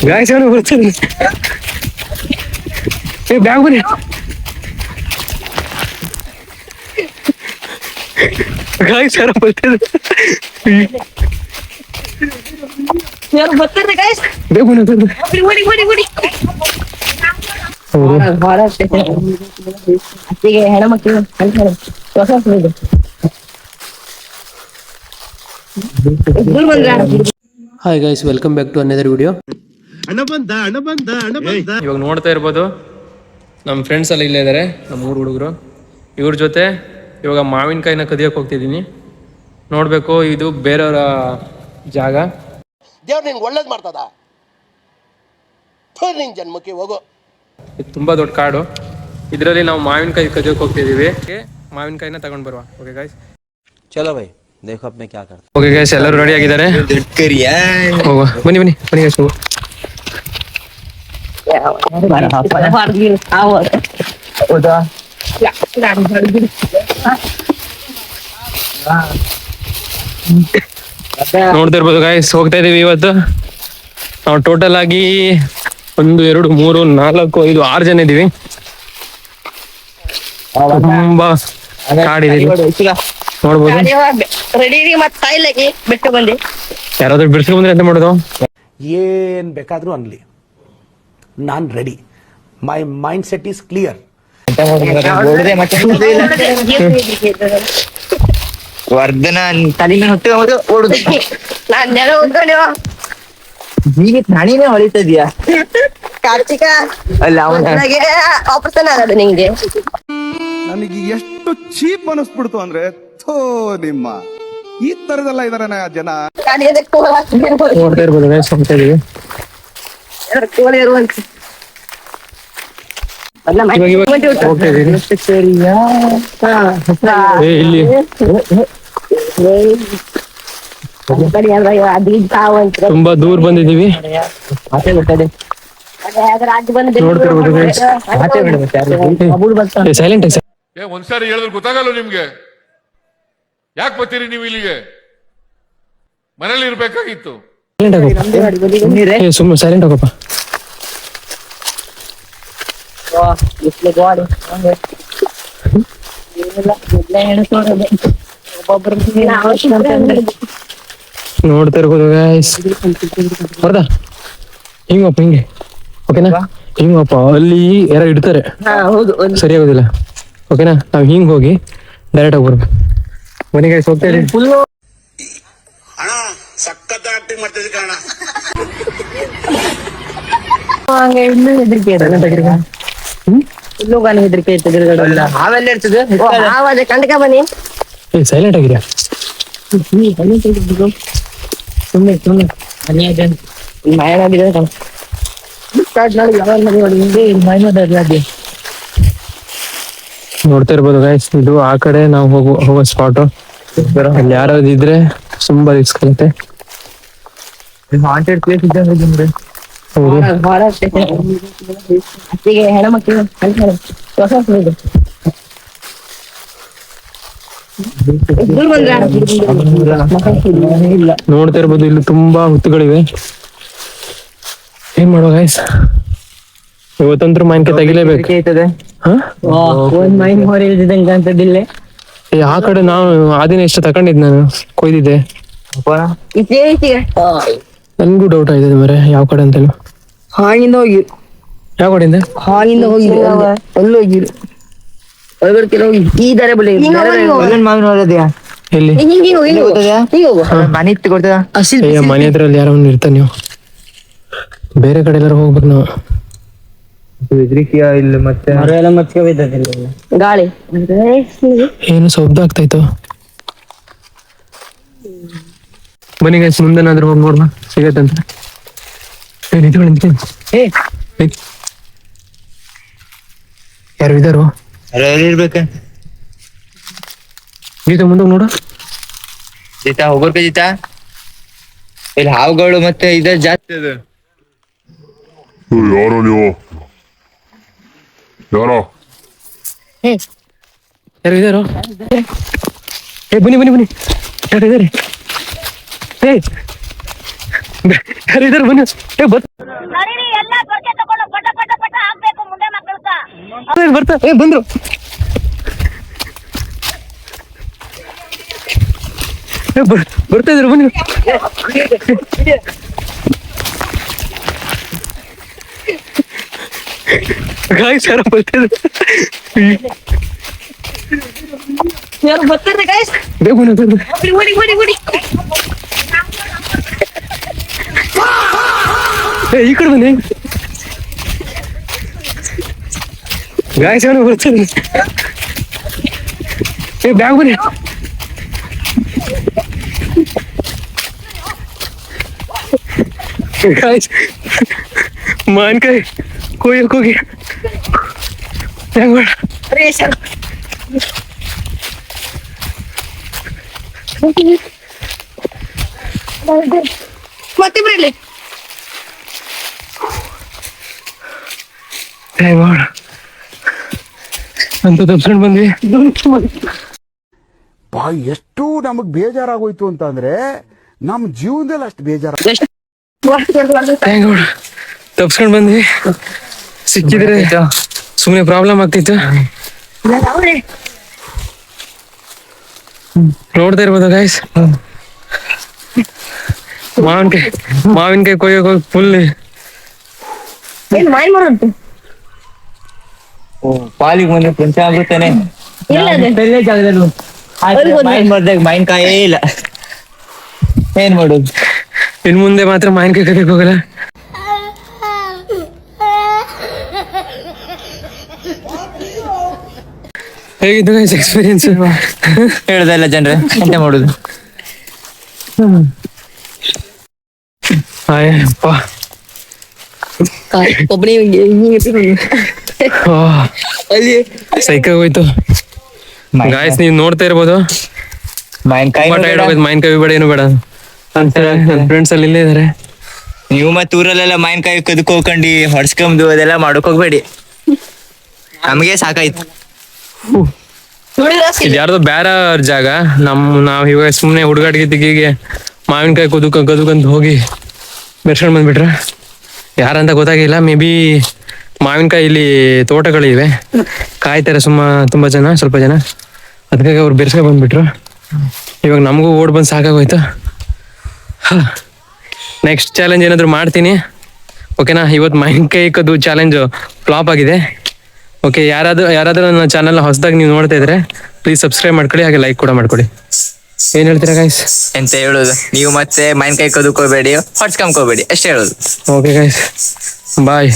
Guys ಅವನು ಬರ್ತಾನೆ. ಏ ಬ್ಯಾಗ್ ಬನ್ನಿ. ಗಾಯ್ಸ್ ಯಾರು ಬರ್ತಾರೆ. ಯಾರು ಬರ್ತಾರೆ ಗಾಯ್ಸ್? ಬೇಗ ಬನ್ನಿ. ಓಡಿ. ಅತ್ತಿಗೆ ಹೆಣ್ಮಕ್ಳು hi guys, welcome back to another video. ಇವಾಗ ನೋಡ್ತಾ ಇರ್ಬೋದು ನಮ್ಮ ಫ್ರೆಂಡ್ಸ್ ಎಲ್ಲ ಇಲ್ಲೇ ಇದ್ದಾರೆ, ನಮ್ಮ 3 ಹುಡುಗರು. ಇವ್ರ ಜೊತೆ ಇವಾಗ ಮಾವಿನಕಾಯಿನ ಕದಿಯಕ್ಕೆ ಹೋಗ್ತಿದ್ದೀನಿ. ನೋಡಬೇಕು, ಇದು ಬೇರೆಯವರ ಜಾಗ. ದೇವ್ರು ನಿನ್ಗೆ ಒಳ್ಳೇದು ಮಾಡ್ತದ, ನಿನ್ ಜನ್ಮಕ್ಕೆ ಹೋಗೋ. ಇದು ತುಂಬ ದೊಡ್ಡ ಕಾಡು. ಇದರಲ್ಲಿ ನಾವು ಮಾವಿನಕಾಯಿ ಕದಿಯಕ್ಕೆ ಹೋಗ್ತಿದ್ದೀವಿ. ಮಾವಿನಕಾಯಿನ ತಗೊಂಡು ಬರುವ. ಓಕೆ ಗಾಯ್ಸ್, ಚಲೋ ಬೈ, देखो अब मैं क्या करता. ಓಕೆ ಗೈಸ್, ಎಲ್ಲರೂ ರೆಡಿ ಆಗಿದ್ದಾರೆ. ಹೋಗುವ, ಬನ್ನಿ ಗೈಸ್ ಹೋಗುವ. ನೋಡ್ತಾ ಇರ್ಬೋದು ಗೈಸ್, ಹೋಗ್ತಾ ಇದೀವಿ. ಇವತ್ತು ನಾವು ಟೋಟಲ್ ಆಗಿ 1 2 3 4 5 6 ಜನ ಇದೀವಿ. ತುಂಬಾ ಕಾಡಿದೆ, ನೋಡ್ಬೋದು. ರೆಡಿ ಮತ್ತೆ ಸಾಯ್ಲಾಗಿ ಬಿಟ್ಟು ಬಂದೆ. ಯಾರಾದ್ರೂ ಬಿಡ್ಸ್ಕೊಂಡ್ ಬಂದ್ರೆ ಎಂತ ಮಾಡೋದು? ಏನ್ ಬೇಕಾದ್ರೂ ಅನ್ಲಿ, ನಾನ್ ready. My mindset is clear. Vardhana ತಲೆನ ಹೊತ್ತು ಓಡುದು. ನಾನ್ ನೆಲ ಹೋಗ್ಕೊಂಡೆ ಹೀಗೆ ತಣಿನೇ ಹೊಳಿತದ್ಯಾ? ಕಾರ್ತಿಕ ಅಲ್ಲ ಅವನ ಆಪರೇಷನ್ ಆಗೋದು ನಿಂಗೆ. ನನಗೆ ಎಷ್ಟು ಚೀಪ್ ಅನಿಸ್ಬಿಡ್ತು ಅಂದ್ರೆ, ಥೋ ನಿಮ್ಮ ಈ ತರದೆಲ್ಲ ಇದಾರೆ ಜನ. ನೋಡ್ತಾ ಇರ್ಬೋದು ಗೈಸ್, ಹೋಗ್ತಾ ಇದೀವಿ. ಕೋಳಿ ಇರುವಂತ ಹೋಗ್ತಾ ಇದೀವಿ. ಇಲ್ಲಿ ತುಂಬಾ ದೂರ ಬಂದಿದೀವಿ. ನೋಡ್ತಿರ್ಬೋದು ಗೈಸ್. ಸೈಲೆಂಟ್. ಒಂದ್ಸಾರಿ ಹೇಳಿದ್ರೆ ಗೊತ್ತಾಗಲ್ಲ ನಿಮ್ಗೆ. ಯಾಕೆ ಬರ್ತೀರಿ ನೀವು ಇಲ್ಲಿಗೆ? ಮನೇಲಿ ಇರ್ಬೇಕಾಗಿತ್ತು. ಸುಮ್ಮನೆ ಸೈಲೆಂಟ್ ಹೋಗಪ್ಪ. ನೋಡ್ತಾ ಇರ್ಬೋದು ಗೈಸ್. ಬರ್ದ ಹಿಂಗಪ್ಪ, ಹಿಂಗೆ ಓಕೆನಾ? ಹಿಂಗಪ್ಪ, ಅಲ್ಲಿ ಯಾರು ಇಡ್ತಾರೆ, ಸರಿ ಆಗೋದಿಲ್ಲ. ಓಕೆನಾ? ನಾವ್ ಹಿಂಗ್ ಹೋಗಿ ಡೈರೆಕ್ಟ್ ಆಗಿ ಬರ್ಬೇಕು. ಬನ್ನಿ ಗೈಸ್, ಹೋಗ್ತಾ ಇದೀವಿ. ಸಖತ್ ಆಕ್ಟಿಂಗ್ ಮಾಡ್ತಿದ್ದೆ ಕಾರಣ. ಹೆದರಿಕೆ ಇರ್ತದೆ. ಕಂಡಕ ಬನ್ನಿ. ಸೈಲೆಂಟ್ ಆಗಿದ್ಯಾ? ಸುಮ್ಮನೆ ನೋಡ್ತಾ ಇರ್ಬೋದು ಗೈಸ್, ಇದು ಆ ಕಡೆ ನಾವು ಹೋಗೋ ಸ್ಪಾಟ್. ಅಲ್ಲಿ ಯಾರಾದ್ರು ಇದ್ರೆ ತುಂಬಾ ರಿಸ್ಕ್ ಆಗುತ್ತೆ. ಹಾಂಟೆಡ್ ಪ್ಲೇಸ್ ಇದ್ದಂಗೆ. ಅತ್ತಿಗೆ ಹೆಣ್ಮಕ್ಳು ನೋಡ್ತಾ ಇರ್ಬೋದು, ಇಲ್ಲಿ ತುಂಬಾ ಹುತ್ತುಗಳಿವೆ. ಏನ್ ಮಾಡುವ ಗೈಸ್, ಇವತ್ತಂತೂ ಮಾವಿನಕಾಯಿ ತೆಗಿಲೇಬೇಕು. ಒಂದ್ ಮೈನ್ ಹೊರ ಅಂತದಿಲ್ಲ. ಆ ಕಡೆ ನಾವು ಆ ದಿನ ಎಷ್ಟು ತಕೊಂಡಿದ್ ನಾನು, ಕೊಯ್ದಿದ್ದೆ. ನನ್ಗೂ ಡೌಟ್ ಆಗಿದೆ ಮರೆ, ಯಾವ ಕಡೆ ಅಂತ. ಹಾಗಿಂದ ಹೋಗಿ, ಯಾವ ಕಡೆಯಿಂದ? ಹಾಗಿಂದ ಹೋಗಿ ಅಲ್ಲಿ ಹೋಗಿರು ಹೋಗಿ ಈ ದಾರೆ ಬಳಿ ಮಾವಿನ ಹೊರದ್ಯಾ? ಎಲ್ಲಿ? ಮನೆ ಇತ್ತು ಕೊಡ್ತದ? ಮನೆ ಹತ್ರ ಅಲ್ಲಿ ಯಾರೋ ಇರ್ತಾನೆ. ನೀವು ಬೇರೆ ಕಡೆ ಎಲ್ಲಾರು ಹೋಗ್ಬೇಕು ನಾವು. ಇಲ್ಲ ಮತ್ತೆ ಗಾಳಿ ಏನು ಶಬ್ದ ಆಗ್ತಾಯ್ತು. ಬನ್ನಿ ಗೈಸ್, ಮುಂದೆನಾದ್ರೂ ಹೋಗಿ ನೋಡ್ಬಾ, ಸಿಗತ್ತಂತ. ಯಾರು ಇದಾರು? ಇರ್ಬೇಕ. ಗೀತಾ ಮುಂದೆ ನೋಡು. ಜೀತಾ ಹೋಗೋರ್ಕ ಜೀತಾ, ಇಲ್ಲಿ ಹಾವುಗಳು ಮತ್ತೆ ಇದ ಜಾಸ್ತಿ ಅದ. ಯಾರೋ ನೀವು? ಯಾರೋ ಯಾರು ಇದಾರು? ಬನ್ನಿ ಯಾರು ಇದಾರೆ? ಇದಾರೆ ಬನ್ನಿ. ಬರ್ತಾ ಬಂದ್ರು. ಬರ್ತಾ ಇದ್ರು ಬನ್ನಿ. ಗಾಯ್ಸ್ ಯಾರೋ ಬರ್ತಿದ್ರು. ಯಾರು ಬರ್ತಾರೆ ಗೈಸ್? ಬೇಗ ಬನ್ನಿ. ಓಡಿ. ಈ ಕಡೆ ಬನ್ನಿ. ಗಾಯ್ಸ್ ಯಾರೋ ಬರ್ತಾರೆ. ಬ್ಯಾಗ್ ಬನ್ನಿ. ಗಾಯ್ಸ್ ಮಾನ್ಕಾಯಿ ಕೊಯ್ಯಕ್ ಹೋಗಿ ಮತ್ತೆ ಬರಲಿ ಅಂತ ತಪ್ಸ್ಕೊಂಡ್ ಬಂದ್ವಿ. ಎಷ್ಟು ನಮಗ್ ಬೇಜಾರಾಗೋಯ್ತು ಅಂತ ಅಂದ್ರೆ ನಮ್ ಜೀವನದಲ್ಲಿ ಅಷ್ಟು ಬೇಜಾರ. ತಪ್ಸ್ಕೊಂಡ್ ಬಂದ್ವಿ. ಸಿಕ್ಕಿದ್ರೆ ಸುಮ್ನೆ ಪ್ರಾಬ್ಲಮ್ ಆಗ್ತಿತ್ತು. ನೋಡ್ತಾ ಇರ್ಬೋದು ಗಾಯ್ಸ್, ಮಾವಿನಕಾಯಿ ಕೊಯ್ಯಕ್ ಹೋಗಿ ಫುಲ್ ಏನ್ ಮಾಯ್ ಮಾಡೋದು ಪಾಲಿಗೆ ಬಂದ್ರೆ ಪಂಚ ಆಗುತ್ತಾನೆ. ಇಲ್ಲ ಅದು. ಬೆಳ್ಳೆ ಜಾಗದಲ್ಲೂ ಮರ್ದಾಗ ಮಾವಿನಕಾಯೇ ಇಲ್ಲ. ಏನ್ ಮಾಡೋದು? ಇನ್ ಮುಂದೆ ಮಾತ್ರ ಮಾವಿನಕಾಯಿ ಕದಿಯಕ್ ಹೋಗಲ್ಲ. ಹೇಗಿದ್ದು ಗೈಸ್ ಎಕ್ಸ್ಪೀರಿಯನ್ಸ್? ಹೇಳುದಲ್ಲ ಜನರೇ, ಎಂತ ಮಾಡುದು? ಅಯ್ಯಪ್ಪ ಒಬ್ಬನೇ ಅಲ್ಲಿ ಸೈಕಾಗ್ ಹೋಯ್ತು ಗಾಯ್ಸ್. ನೀವ್ ನೋಡ್ತಾ ಇರ್ಬೋದು, ಮಾವಿನಕಾಯಿ ಮಾವಿನಕಾಯಿ ಬೇಡ ಏನು ಬೇಡ ಅಂತ ನನ್ ಫ್ರೆಂಡ್ಸ್ ಅಲ್ಲಿ ಇಲ್ಲೇ ಇದಾರೆ. ನೀವು ಮತ್ತೆ ಊರಲ್ಲೆಲ್ಲ ಮಾವಿನಕಾಯಿ ಕದ್ಕೋಕೊಂಡು ಹೊಡ್ಸ್ಕೊಂಬುದು ಅದೆಲ್ಲ ಮಾಡಕ್ ಹೋಗ್ಬೇಡಿ, ನಮಗೆ ಸಾಕಾಯ್ತು. ಇದು ಯಾರ್ದೋ ಬೇರೆ ಜಾಗ. ನಾವ್ ಇವಾಗ ಸುಮ್ನೆ ಹುಡುಗಾಟಿಗೆ ಮಾವಿನಕಾಯಿ ಕದುಕಂತ ಹೋಗಿ ಬೆರ್ಸ್ಕೊಂಡ್ ಬಂದ್ಬಿಟ್ರ. ಯಾರಂತ ಗೊತ್ತಾಗಿಲ್ಲ. ಮೇ ಬಿ ಮಾವಿನಕಾಯಿ ಇಲ್ಲಿ ತೋಟಗಳಿವೆ, ಕಾಯ್ತಾರೆ ತುಂಬಾ ಜನ, ಸ್ವಲ್ಪ ಜನ. ಅದಕ್ಕಾಗಿ ಅವ್ರು ಬೆರ್ಸ್ಕೊಂಡ್ ಬಂದ್ಬಿಟ್ರು. ಇವಾಗ ನಮಗೂ ಓಡ್ ಬಂದು ಸಾಕಾಗೋಯ್ತು. ನೆಕ್ಸ್ಟ್ ಚಾಲೆಂಜ್ ಏನಾದ್ರು ಮಾಡ್ತೀನಿ, ಓಕೆನಾ? ಇವತ್ತು ಮಾವಿನಕಾಯಿ ಕದ್ದು ಚಾಲೆಂಜ್ ಫ್ಲಾಪ್ ಆಗಿದೆ. ಓಕೆ, ಯಾರಾದ್ರೂ ನನ್ನ ಚಾನಲ್ ಹೊಸದಾಗಿ ನೀವು ನೋಡ್ತಾ ಇದ್ರೆ ಪ್ಲೀಸ್ ಸಬ್ಸ್ಕ್ರೈಬ್ ಮಾಡ್ಕೊಳ್ಳಿ, ಹಾಗೆ ಲೈಕ್ ಕೂಡ ಮಾಡ್ಕೊಳ್ಳಿ. ಏನ್ ಹೇಳ್ತೀರಾ ಗೈಸ್? ಎಂತ ಹೇಳುದು, ನೀವು ಮತ್ತೆ ಮಾವಿನಕಾಯಿ ಕದ್ಕೋಬೇಡಿ, ಹೊಡ್ಸ್ಕೊಂಬ್ಕೋಬೇಡಿ, ಅಷ್ಟೇ ಹೇಳುದು. ಓಕೆ ಗೈಸ್, ಬಾಯ್.